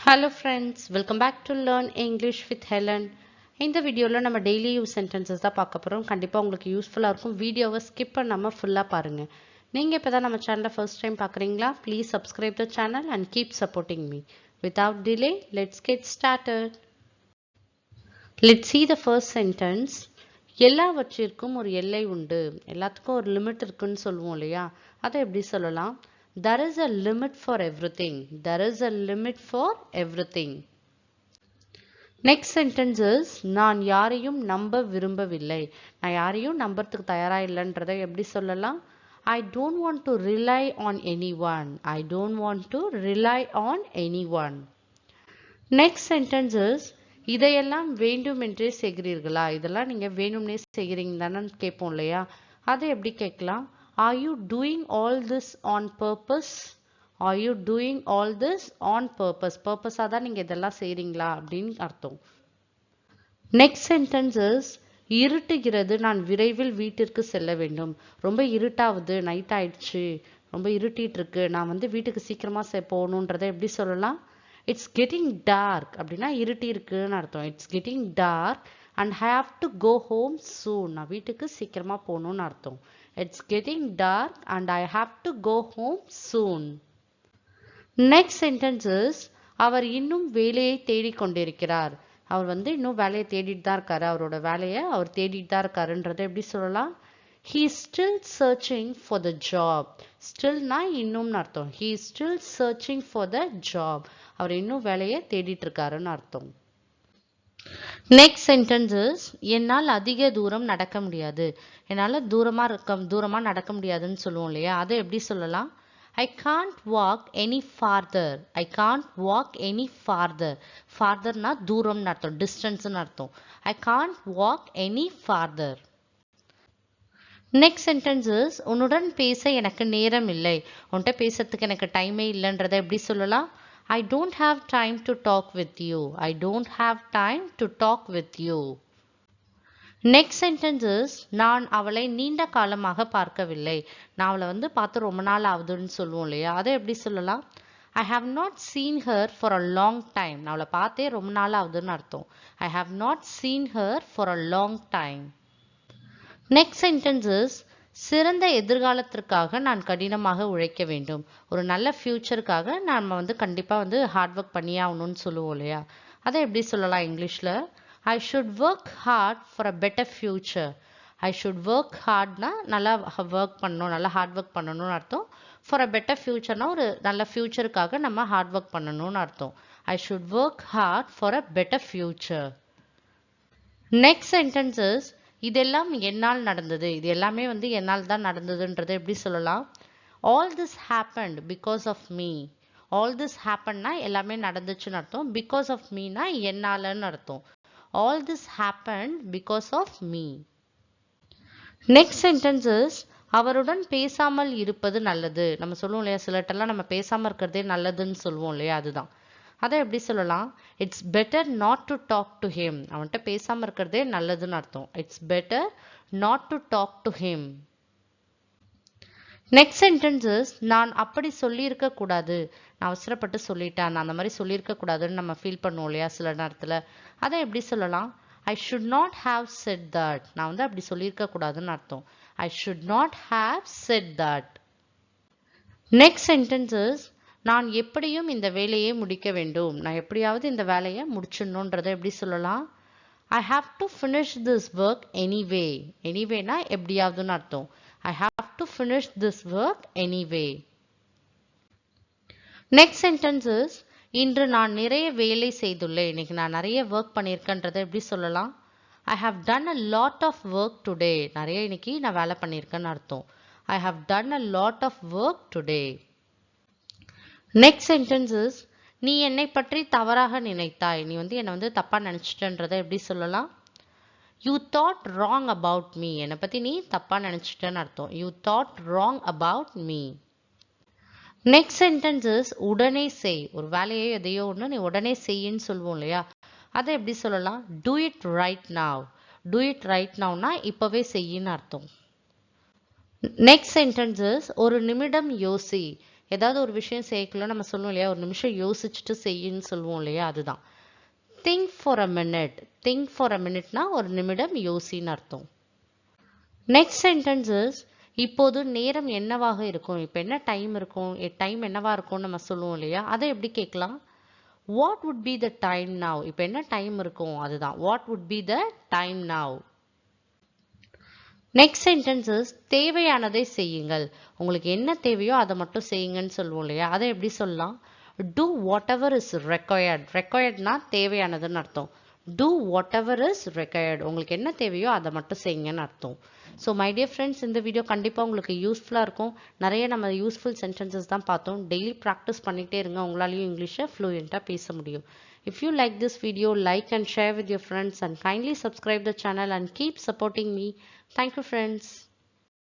Hello friends, welcome back to Learn English with Helen. இந்த வீடியோவில் நம்ம டெய்லி யூஸ் சென்டென்சஸ் தான் பார்க்க போகிறோம். கண்டிப்பாக உங்களுக்கு யூஸ்ஃபுல்லாக இருக்கும். வீடியோவை ஸ்கிப் பண்ணாமல் ஃபுல்லாக பாருங்கள். நீங்கள் இப்போ தான் நம்ம சேனலை ஃபர்ஸ்ட் டைம் பார்க்குறீங்களா? Please subscribe the channel and keep supporting me. Without delay, let's get started. Let's see the first sentence. எல்லாவற்றிற்கும் ஒரு எல்லை உண்டு. எல்லாத்துக்கும் ஒரு லிமிட் இருக்குன்னு சொல்லுவோம் இல்லையா? அதை எப்படி சொல்லலாம்? There is a limit for everything. There is a limit for everything. Next sentence is நான் யாரையும் நம்ப விரும்பவில்லை. நான் யாரையும் நம்பறதுக்கு தயாரா இல்லைன்றதை எப்படி சொல்லலாம்? I don't want to rely on anyone. I don't want to rely on anyone. Next sentence is இதையெல்லாம் வேண்டுமென்றே செய்கிறீர்களா? இதெல்லாம் நீங்க வேணும்னே செய்கிறீங்க தானே கேட்போம் இல்லையா? அதை எப்படி கேட்கலாம்? Are you doing all this on purpose? Are you doing all this on purpose? Purpose தான் நீங்க இதெல்லாம் செய்றீங்களா அப்படின்னு அர்த்தம். Next sentence is இருட்டுகிறது, நான் விரைவில் வீட்டிற்கு செல்ல வேண்டும். ரொம்ப இருட்டாவது, நைட் ஆயிடுச்சு, ரொம்ப இருட்டிட்டு இருக்கு, நான் வீட்டுக்கு சீக்கிரமா போகணுன்றதை எப்படி சொல்லலாம்? It's getting dark அப்படின்னா இருட்டி இருக்குன்னு அர்த்தம். It's getting dark and I have to go home soon. நான் வீட்டுக்கு சீக்கிரமா போகணும்னு அர்த்தம். It's getting dark and I have to go home soon. Next sentence is அவர் இன்னும் வேலையை தேடிக் கொண்டிருக்கிறார். அவர் இன்னும் வேலையை தேடிட்டு தான் இருக்காரு. அவரோட வேலையை அவர் தேடிட்டு தான் இருக்காருன்றதை எப்படி சொல்லலாம்? He is still searching for the job. Stillனா இன்னும்னு அர்த்தம். He is still searching for the job. அவர் இன்னும் வேலையை தேடிட்டு இருக்காருன்னு அர்த்தம். Next sentence is என்னால் அதிக தூரம் நடக்க முடியாது. என்னால் தூரமா நடக்க முடியாதுன்னு சொல்லுவோம் இல்லையா? அதை எப்படி சொல்லலாம்? I can't walk any farther. I can't walk any farther. Fartherனா தூரம்னு அர்த்தம், டிஸ்டன்ஸ்னு அர்த்தம். I can't walk any farther. Next sentence is உன்னுடன் பேச எனக்கு நேரம் இல்லை. உன்கிட்ட பேசுறதுக்கு எனக்கு டைமே இல்லைன்றதை எப்படி சொல்லலாம்? I don't have time to talk with you. I don't have time to talk with you. Next sentence is நான் அவளை நீண்ட காலமாக பார்க்கவில்லை. நான் அவளை பார்த்து ரொம்ப நாள் ஆகுதுன்னு சொல்லுவோம் இல்லையா? அதை எப்படி சொல்லலாம்? I have not seen her for a long time. நான் அவளை பார்த்தே ரொம்ப நாள் ஆகுதுன்னு அர்த்தம். I have not seen her for a long time. Next sentence is சிறந்த எதிர்காலத்திற்காக நான் கடினமாக உழைக்க வேண்டும். ஒரு நல்ல ஃபியூச்சருக்காக நம்ம கண்டிப்பா ஹார்ட் ஒர்க் பண்ணியே ஆகணும்னு சொல்லுவோம் இல்லையா? அதை எப்படி சொல்லலாம் இங்கிலீஷ்ல? I should work hard for a better future. I should work hardனா நல்லா ஒர்க் பண்ணணும், நல்லா ஹார்ட் ஒர்க் பண்ணணும்னு அர்த்தம். For a better futureனா ஒரு நல்ல ஃபியூச்சருக்காக நம்ம ஹார்ட் ஒர்க் பண்ணணும்னு அர்த்தம். I should work hard for a better future. Next sentence is இதெல்லாம் என்னால் நடந்தது. இது எல்லாமே என்னால் தான் நடந்ததுன்றதை எப்படி சொல்லலாம்? All this happened because of me. All this happenedனா எல்லாமே நடந்துச்சுன்னு அர்த்தம். Because of meனா என்னாலன்னு அர்த்தம். All this happened because of me. Next sentence is அவருடன் பேசாமல் இருப்பது நல்லது. நம்ம சொல்லுவோம் இல்லையா, சிலட்டெல்லாம் நம்ம பேசாம இருக்கிறதே நல்லதுன்னு சொல்லுவோம் இல்லையா? அதுதான். அதை எப்படி சொல்லலாம்? It's better not to talk to him. அவன்கிட்ட பேசாம இருக்கிறதே நல்லதுன்னு அர்த்தம். It's better not to talk to him. Next sentence is நான் அப்படி சொல்லியிருக்க கூடாது. நான் அவசரப்பட்டு சொல்லிட்டேன், நான் அந்த மாதிரி சொல்லியிருக்க கூடாதுன்னு நம்ம ஃபீல் பண்ணுவோம் இல்லையா சில நேரத்துல? அதை எப்படி சொல்லலாம்? I should not have said that. நான் அப்படி சொல்லியிருக்க கூடாதுன்னு அர்த்தம். I should not have said that. Next sentence is நான் எப்படியும் இந்த வேலையை முடிக்க வேண்டும். நான் எப்படியாவது இந்த வேலையை முடிச்சிடணுன்றதை எப்படி சொல்லலாம்? I have to finish this work anyway. Anywayனா எப்படியாவதுன்னு அர்த்தம். I have to finish this work anyway. Next sentence is இன்று நான் நிறைய வேலை செய்துள்ளேன். இன்னைக்கு நான் நிறைய ஒர்க் பண்ணியிருக்கேன்றதை எப்படி சொல்லலாம்? I have done a lot of work today. நிறைய இன்னைக்கு நான் வேலை பண்ணியிருக்கேன்னு அர்த்தம். I have done a lot of work today. Next sentence is நீ என்னை பற்றி தவறாக நினைத்தாய். நீ என்னை தப்பா நினைச்சிட்டன்றதை எப்படி சொல்லலாம்? You thought wrong about me. என்னை பத்தி நீ தப்பா நினைச்சிட்டன்னு அர்த்தம். You thought wrong about me. Next sentence is உடனே செய். ஒரு வேலையை எதையோ ஒன்று நீ உடனே செய்யின்னு சொல்லுவோம் இல்லையா? அதை எப்படி சொல்லலாம்? Do it right now. Do it right nowனா இப்பவே செய்யின்னு அர்த்தம். Next sentence is ஒரு நிமிடம் யோசி. ஏதாவது ஒரு விஷயம் செய்யக்குள்ள நம்ம சொல்லுவோம் இல்லையா, ஒரு நிமிஷம் யோசிச்சுட்டு செய்யுன்னு சொல்லுவோம் இல்லையா, அதுதான். Think for a minute. Think for a மினிட்னா ஒரு நிமிடம் யோசின்னு அர்த்தம். நெக்ஸ்ட் சென்டென்ஸ் இஸ், இப்போது நேரம் என்னவாக இருக்கும். இப்போ என்ன டைம் இருக்கும், டைம் என்னவா இருக்கும்னு நம்ம சொல்லுவோம் இல்லையா, அதை எப்படி கேட்கலாம்? What would be the time now. இப்போ என்ன டைம் இருக்கும், அதுதான் what would be the time now. Next sentence is, தேவையானதை செய்யுங்கள். உங்களுக்கு என்ன தேவையோ அதை மட்டும் செய்யுங்கன்னு சொல்லுவோம் இல்லையா, அதை எப்படி சொல்லலாம்? To whatever is required. ரெக்வயர்ட்னா தேவையானதுன்னு அர்த்தம். To whatever is required. உங்களுக்கு என்ன தேவையோ அதை மட்டும் செய்யுங்கன்னு அர்த்தம். ஸோ மை டியர் ஃப்ரெண்ட்ஸ், இந்த வீடியோ கண்டிப்பாக உங்களுக்கு யூஸ்ஃபுல்லாக இருக்கும். நிறைய நம்ம யூஸ்ஃபுல் சென்டென்சஸ் தான் பார்த்தோம். டெய்லி ப்ராக்டிஸ் பண்ணிகிட்டே இருங்க, உங்களாலையும் இங்கிலீஷை ஃப்ளூயண்ட்டாக பேச முடியும். If you like this video, like and share with your friends and kindly subscribe the channel and keep supporting me. Thank you friends.